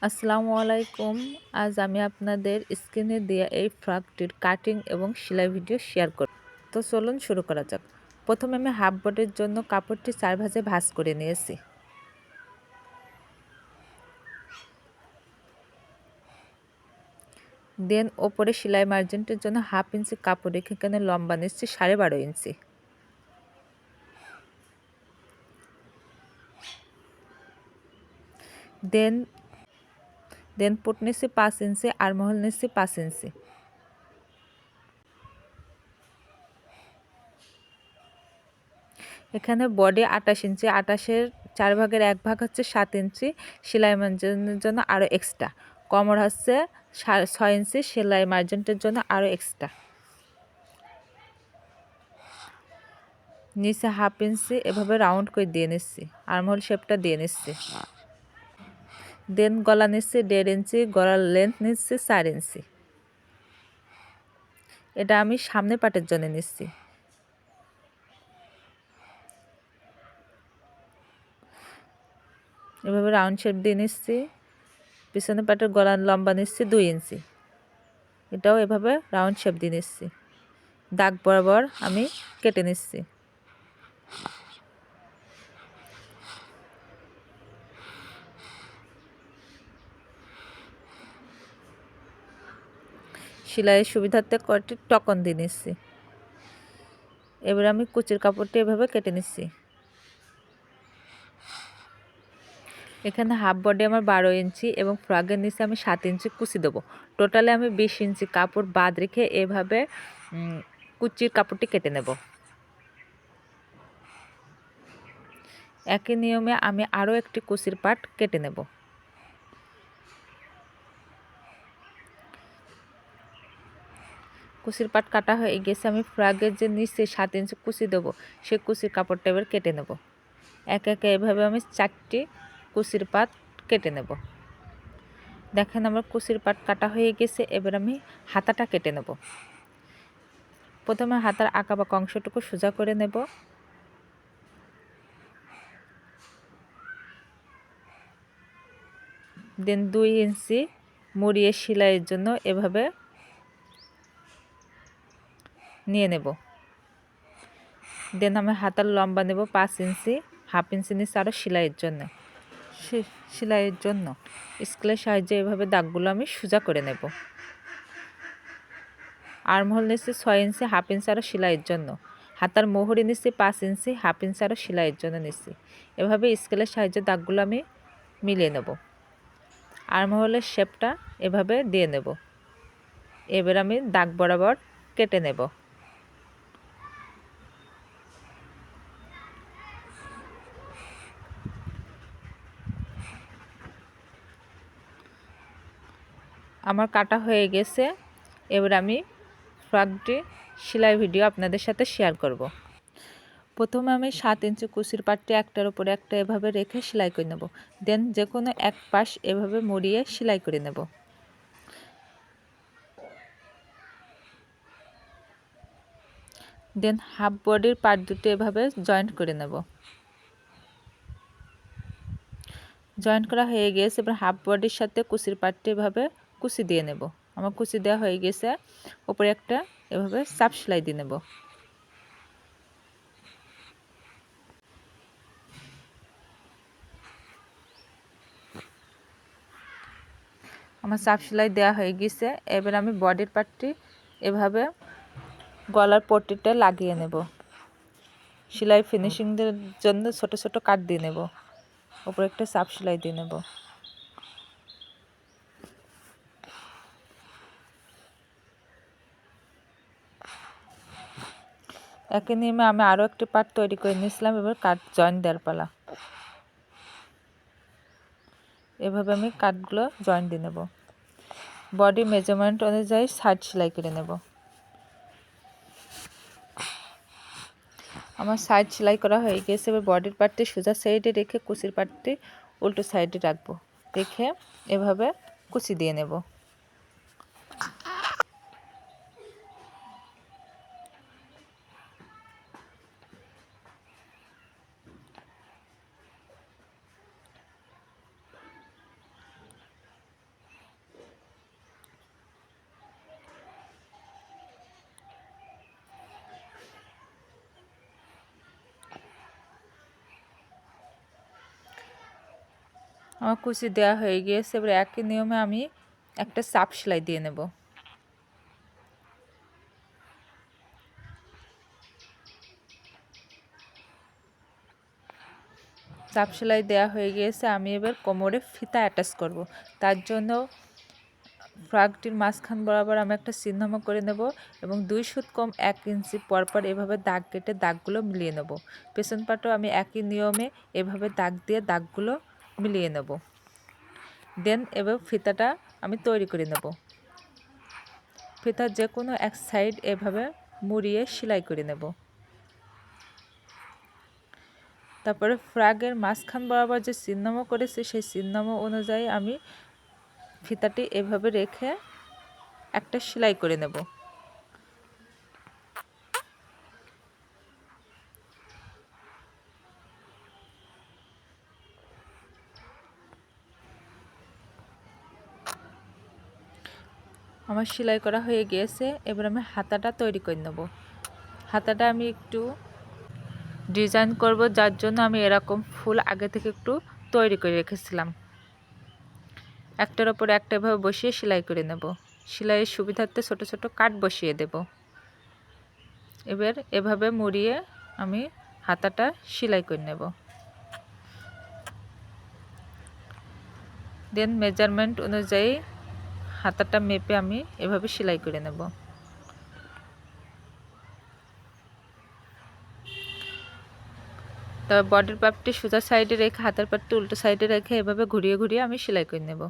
আসসালামু আলাইকুম। আজ আমি আপনাদের স্ক্রিনে দেওয়া এই ফ্রকটির কাটিং এবং সেলাই ভিডিও শেয়ার করব। তো চলুন শুরু করা যাক। প্রথমে আমি হাফ বডির জন্য কাপড়টি 4 ভাঁজে ভাঁজ করে নিয়েছি। দেন ওপরে সেলাই মার্জিনটির জন্য 1/2 ইঞ্চি কাপড় রেখে এখানে লম্বা নিচ্ছি 12.5 ইঞ্চি। দেন পুট নিচ্ছি 5 ইঞ্চি, আর্মহোল নিচ্ছি 5 ইঞ্চি। এখানে বডি 28 ইঞ্চি, 28-এর 4 ভাগের 1 ভাগ হচ্ছে 7 ইঞ্চি সেলাই মার্জিনের জন্য আরও এক্সট্রা। কোমর হচ্ছে 6 ইঞ্চি সেলাই মার্জিনটির জন্য আরও এক্সট্রা। নিচে 1/2 ইঞ্চি এভাবে রাউন্ড করে দিয়ে নিচ্ছি, আর্মহোল শেপটা দিয়ে নিচ্ছি। দেন গলা নিচ্ছি 1.5 ইঞ্চি, গলার লেন্থ নিচ্ছি 4 ইঞ্চি। এটা আমি সামনে পাটের জন্য নিচ্ছি। এভাবে রাউন্ড শেপ দিয়ে নিচ্ছি। পিছনে পাটের গলার লম্বা নিচ্ছি 2 ইঞ্চি। এটাও এভাবে রাউন্ড শেপ দিয়ে নিচ্ছি। দাগ বরাবর আমি কেটে নিচ্ছি। সেলাইয়ের সুবিধার্থে কয়েকটি টকন দিয়ে নিচ্ছি। এবার আমি কুচির কাপড়টি এভাবে কেটে নিচ্ছি। এখানে হাফ বডি আমার 12 ইঞ্চি এবং ফ্রকের নিচে আমি 7 ইঞ্চি কুচি দেবো। টোটালে আমি 20 ইঞ্চি কাপড় বাদ রেখে এভাবে কুচির কাপড়টি কেটে নেব। একই নিয়মে আমি আরও একটি কুচির পাট কেটে নেব। কুচির পাট কাটা হয়ে গেছে। আমি ফ্রকের যে নিচে 7 ইঞ্চি কুচি দেবো সেই কুচির কাপড়টা এবার কেটে নেব। একে একে এভাবে আমি 4টি কুচির পাট কেটে নেব। দেখেন আমার কুচির পাট কাটা হয়ে গেছে। এবার আমি হাতাটা কেটে নেব। প্রথমে হাতার আঁকাবাঁকা অংশটুকু সোজা করে নেব। দেন 2 ইঞ্চি মুড়িয়ে সেলাইয়ের জন্য এভাবে নিয়ে নেব। দেন আমি হাতার লম্বা নেব 5 ইঞ্চি, 1/2 ইঞ্চি নিচে আরও সেলাইয়ের জন্য স্কেলের সাহায্যে এভাবে দাগগুলো আমি সোজা করে নেব। আর্মহোল নিচ্ছি 6 ইঞ্চি, 1/2 ইঞ্চি আরও সেলাইয়ের জন্য। হাতার মোহরি নিচ্ছি 5 ইঞ্চি, 1/2 ইঞ্চি আরও সেলাইয়ের জন্য নিচ্ছি। এভাবে স্কেলের সাহায্যে দাগগুলো আমি মিলিয়ে নেব। আর্মহোলের শেপটা এভাবে দিয়ে নেব। এবার আমি দাগ বরাবর কেটে নেব। আমার কাটা হয়ে গেছে। এবার আমি ফ্রকটি সেলাই ভিডিও আপনাদের সাথে শেয়ার করব। প্রথমে আমি 7 ইঞ্চি কুচির পাটটি একটার উপরে একটা এভাবে রেখে সেলাই করে নেব। দেন যে কোনো এক পাশ এভাবে মুড়িয়ে সেলাই করে নেব। দেন হাফ বডির পার্ট দুটো এভাবে জয়েন্ট করে নেব। জয়েন্ট করা হয়ে গেছে। এবার হাফ বডির সাথে কুচির পাটটি এভাবে কুচি দিয়ে নেব। আমার কুচি দেওয়া হয়ে গেছে। উপরে একটা এভাবে চাপ সেলাই দিয়ে নেব। আমার চাপ সেলাই দেওয়া হয়ে গেছে। এবার আমি বডির পার্টটি এভাবে গলার পট্টিটা লাগিয়ে নেব। সেলাই ফিনিশিংয়ের জন্য ছোট ছোট কাট দিয়ে নেব। উপরে একটা চাপ সেলাই দিয়ে নেব। একই নিয়মে আমি আরও একটি পার্ট তৈরি করে নিয়েছিলাম। এবার কাট জয়েন্ট দেওয়ার পালা। এভাবে আমি কাটগুলো জয়েন্ট দিয়ে নেব। বডি মেজারমেন্ট অনুযায়ী সাইড সেলাই করে নেব। আমার সাইড সেলাই করা হয়ে গেছে। এবার বডির পার্টটি সোজা সাইডে রেখে কুচির পার্টটি উল্টো সাইডে রাখবো। রেখে এভাবে কুচি দিয়ে নেব। আমার কুচি দেওয়া হয়ে গিয়েছে। এবার একই নিয়মে আমি একটা চাপ সেলাই দিয়ে নেব। চাপ সেলাই দেওয়া হয়ে গিয়েছে। আমি এবার কোমরে ফিতা অ্যাটাচ করব। তার জন্য ফ্রকটির মাঝখান বরাবর আমি একটা চিহ্ন করে নেব এবং 2 সুত কম 1 ইঞ্চি পরপর এভাবে দাগ কেটে দাগগুলো মিলিয়ে নেব। পেছন পাটও আমি একই নিয়মে এভাবে দাগ দিয়ে দাগগুলো মিলিয়ে নেব। দেন এবার ফিতাটা আমি তৈরি করে নেব। ফিতার যে কোনো এক সাইড এভাবে মুড়িয়ে সেলাই করে নেব। তারপরে ফ্রকের মাঝখান বরাবর যে চিহ্ন করেছি সেই চিহ্ন অনুযায়ী আমি ফিতাটি এভাবে রেখে একটা সেলাই করে নেব। আমার সেলাই করা হয়ে গিয়েছে। এবার আমি হাতাটা তৈরি করে নেব। হাতাটা আমি একটু ডিজাইন করব, যার জন্য আমি এরকম ফুল আগে থেকে একটু তৈরি করে রেখেছিলাম। একটার ওপর একটা এভাবে বসিয়ে সেলাই করে নেব। সেলাইয়ের সুবিধার্থে ছোট ছোট কাট বসিয়ে দেব। এবার এভাবে মুড়িয়ে আমি হাতাটা সেলাই করে নেব। দেন মেজারমেন্ট অনুযায়ী হাতাটা মেপে আমি এভাবে সেলাই করে নেব। তবে বডির পার্টটি সোজা সাইডে রেখে হাতের পার্টটি উল্টো সাইডে রেখে এভাবে ঘুরিয়ে ঘুরিয়ে আমি সেলাই করে নেব।